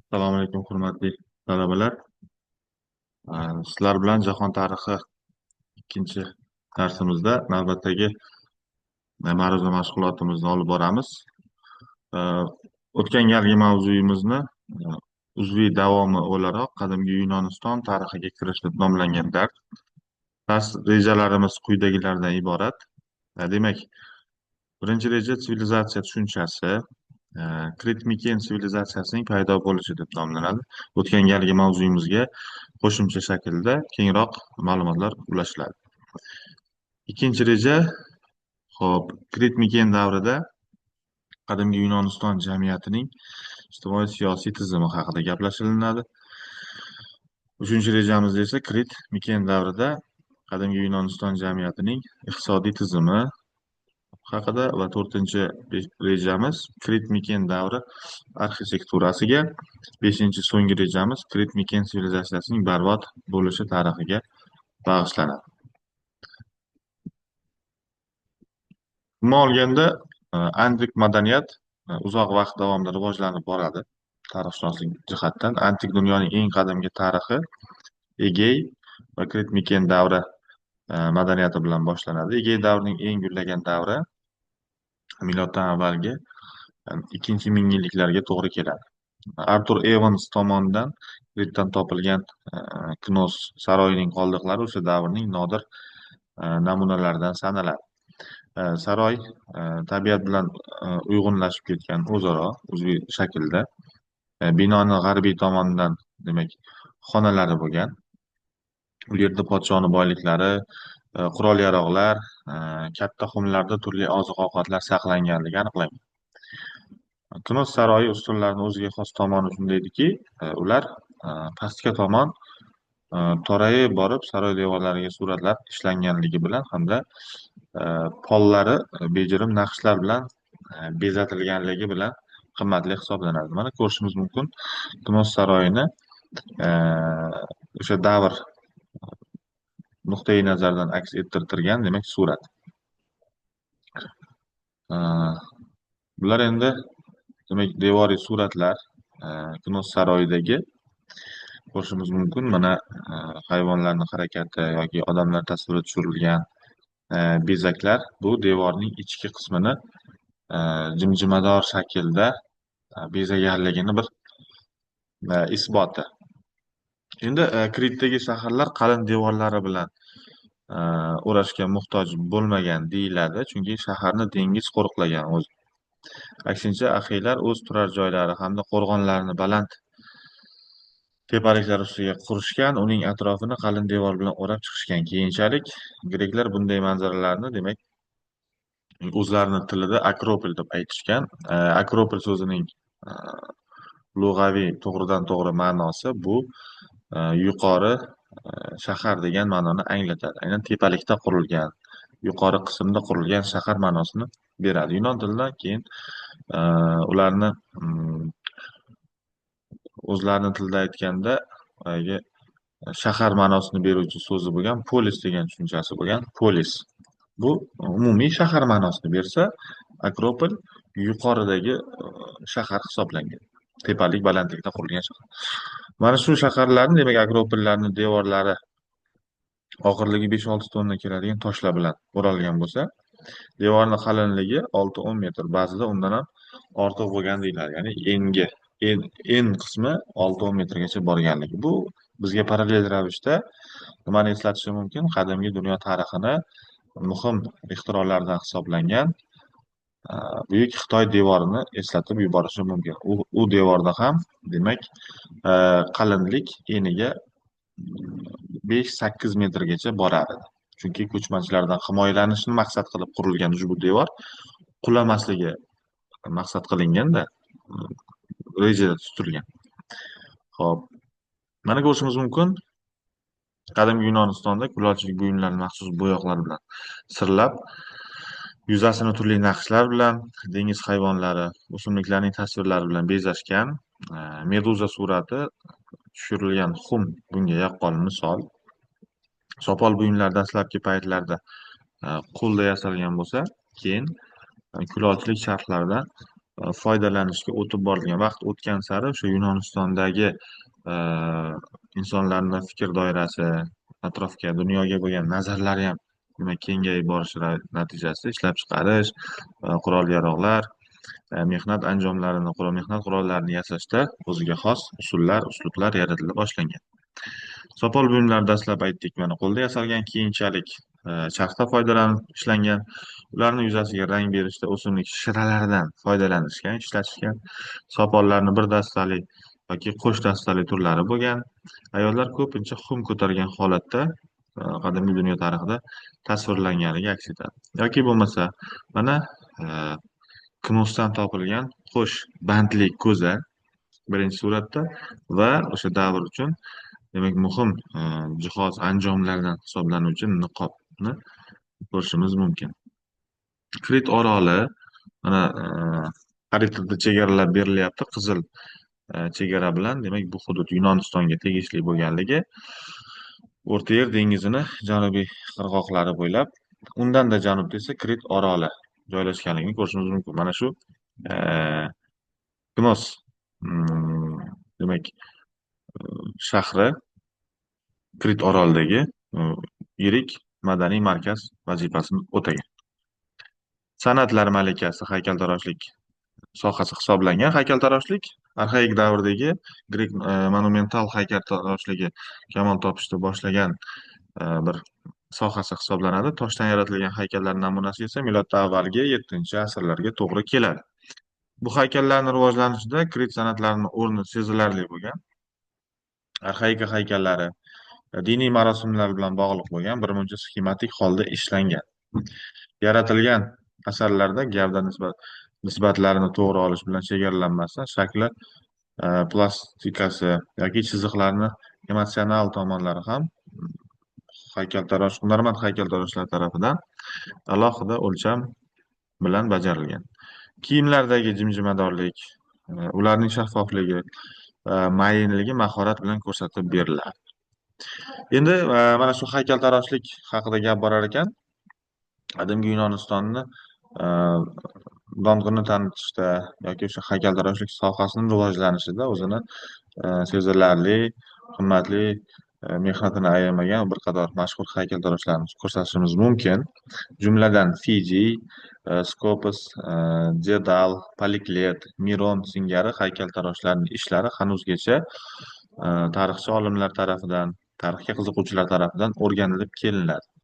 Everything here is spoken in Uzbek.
Assalomu alaykum, hurmatli talabalar. Sizlar bilan jahon tarixi ikkinchi darsimizda navbatdagi ma'ruza mashg'ulotimizni olib boramiz. Uh, O'tgan galgi mavzuyimizni uzviy davomi o'laroq qadimgi Yunoniston tarixiga kirish deb nomlangan dars rejalarimiz quyidagilardan iborat. Demak, birinchi reja sivilizatsiya tushunchasi, Krit Miken sivilizatsiyasining paydo bo'lishi deb nomlanadi. O'tgan galgi mavzuyimizga qo'shimcha shaklda kengroq ma'lumotlar ulashiladi. Ikkinchi reja, Krit Miken davrida qadimgi Yunoniston jamiyatining ijtimoiy-siyosiy tizimi haqida gaplashilinadi. Uchinchi rejamizda esa Krit Miken davrida qadimgi Yunoniston jamiyatining iqtisodiy tizimi haqida va to'rtinchi rejamiz Krit Miken davri arxitekturasiga, beshinchi so'nggi rejamiz Krit Miken sivilizatsiyasining barbod bo'lishi tarixiga bag'ishlanadi. Umuman olganda, antik madaniyat uzoq vaqt davomida rivojlanib boradi. Tarixshunoslik jihatdan antik dunyoning eng qadimgi tarixi Egey va Krit Miken davri madaniyati bilan boshlanadi. Egey davrining eng gullagan davri miloddan avvalgi ikkinchi mingyilliklarga to'g'ri keladi. Artur Evans tomonidan Kritdan topilgan Knos saroyining qoldiqlari o'sha davrning nodir namunalaridan sanaladi. Saroy tabiat bilan uyg'unlashib ketgan o'zaro uzviy shaklda. Binoni g'arbiy tomonidan, demak, xonalari bo'lgan. U yerda podshoni boyliklari, qurol-yarog'lar, katta xumlarda turli oziq-ovqatlar saqlanganligi aniqlangan. Knos saroyi ustunlarini o'ziga xos tomoni shunday ediki, ular pastga tomon torayib borib, saroy devorlariga suratlar ishlanganligi bilan hamda pollari bejirim naqshlar bilan bezatilganligi bilan qimmatli hisoblanadi. Mana ko'rishimiz mumkin Knos saroyini o'sha davr nuqtai nazaridan aks ettirtirgan, demak, surat. Bular endi, demak, devoriy suratlar Knos saroyidagi ko'rishimiz mumkin. Mana hayvonlarning harakati yoki odamlar tasviri tushirilgan bezaklar bu devorning ichki qismini jimjimador shaklda bezaganligini bir isboti. Endi Kritdagi shaharlar qalin devorlari bilan o'rashga muhtoj bo'lmagan deyiladi, chunki shaharni dengiz qo'riqlagan o'zi. Aksincha, axiylar o'z turar joylari hamda qo'rg'onlarini baland tepaliklar ustiga qurishgan, uning atrofini qalin devor bilan o'rab chiqishgan. Keyinchalik greklar bunday manzaralarni, demak, o'zlarini tilida Akropol deb aytishgan. Akropol so'zining lug'aviy to'g'ridan-to'g'ri ma'nosi bu yuqori shahar degan ma'noni anglatadi. Aynan tepalikda qurilgan, yuqori qismda qurilgan shahar ma'nosini beradi. Yunon tilidan keyin ularni o'zlarini tilida aytganda shahar ma'nosini beruvchi so'zi bo'lgan polis degan tushunchasi bo'lgan. Polis bu umumiy shahar ma'nosini bersa, Akropol yuqoridagi shahar hisoblangan. Tepalik, balandlikda qurilgan shahar. Mana shu shaharlarni, demak, Akropollarning devorlari og'irligi 5-6 tonna keladigan toshlar bilan o'ralgan bo'lsa, devorning qalinligi 6-10 metr, ba'zida undan ham ortiq bo'lgan deyiladi. Ya'ni en qismi 6-10 metrgacha borganligi. Bu bizga parallel ravishda nimani eslatishi mumkin? Qadimgi dunyo tarixini muhim ixtirolaridan hisoblangan Buyuk Xitoy devorini eslatib yuborishi mumkin. U devorda ham, demak, qalinlik eniga 5-8 metrgacha borar edi. Chunki ko'chmanchilardan himoyalanishni maqsad qilib qurilgan ushbu devor qulamasligi maqsad qilinganda rejada tutilgan. Xo'p, mana ko'rishimiz mumkin, qadimgi Yunonistonda kulolchilik buyumlarini maxsus bo'yoqlar bilan sirlab, yuzasini turli naqshlar bilan, dengiz hayvonlari, o'simliklarning tasvirlari bilan bezashgan. Meduza surati tushirilgan xum bunga yaqqol misol. Sopol buyumlar dastlabki paytlarda qo'lda yasalgan bo'lsa, keyin kulolchilik sharflaridan foydalanishga o'tib borilgan. Vaqt o'tgan sari o'sha Yunonistondagi e, insonlarni fikr doirasi, atrofga, dunyoga bo'lgan nazarlari ham demak kengayib borishi natijasida ishlab chiqarish, qurol-yarog'lar, mehnat qurollarini yasashda o'ziga xos usullar, uslublar yaratila boshlangan. Sopol buyumlar dastlab aytdik, mana qo'lda yasalgan, keyinchalik charxda foydalanib ishlangan. Ularni yuzasiga rang berishda o'simlik shiralaridan foydalanishgan, ishlatishgan. Sopollarni bir dastali yoki qo'sh dastali turlari bo'lgan. Ayollar ko'pincha xum ko'targan holatda qadimgi dunyo tarixida tasvirlanganligi aks etadi. Yoki bo'lmasa, mana e, knosdan topilgan qo'sh bandli ko'za birinchi suratda va o'sha davr uchun demak muhim jihoz anjomlardan hisoblanuvchi niqobni ko'rishimiz mumkin. Krit oroli mana xaritada chegaralab berilyapti. Qizil chegara bilan demak bu hudud Yunonistonga tegishli bo'lganligi, O'rta Yer dengizining janubiy qirg'oqlari bo'ylab, undan-da janubda esa Krit oroli joylashganligini ko'rishimiz mumkin. Mana shu Knos demak shahri Krit orolidagi yirik madaniy markaz vazifasini o'tagan. San'atlar malikasi haykaltaroshlik sohasi hisoblangan. Haykaltaroshlik arxaik davrdagi grek monumental haykaltaroshligi kamol topishni boshlagan bir sohasi hisoblanadi. Toshdan yaratilgan haykallar namunasi esa miloddan avvalgi 7-asrlarga to'g'ri keladi. Bu haykallarning rivojlanishida Krit san'atlarining o'rni sezilarli bo'lgan. Arxaika haykallari diniy marosimlar bilan bog'liq bo'lgan, birmuncha sxematik holda ishlangan. Yaratilgan asarlarda gavda nisbatlarini to'g'ri olish bilan chegaralanmasdan, shakli, plastikasi yoki chiziqlarni emotsional tomonlari ham hunarmand haykaltaroshlar tarafidan alohida o'lcham bilan bajarilgan. Kiyimlardagi jimjimadorlik, ularning shaffofligi, mayinligi mahorat bilan ko'rsatib beriladi. Endi mana shu haykaltaroshlik haqida gap borar ekan, qadimgi Yunonistonni dong'ini tanitishda yoki o'sha haykaltaroshlik sohasining rivojlanishida o'zini sezilarli, qimmatli mehnatini ayamagan bir qator mashhur haykaltaroshlarni ko'rsatishimiz mumkin. Jumladan Fiji, Skopos, Dedal, Poliklet, Miron singari haykaltaroshlarning ishlari hanuzgacha tarixchi olimlar tarafidan, tarixga qiziquvchilar tarafidan o'rganilib kelinadi.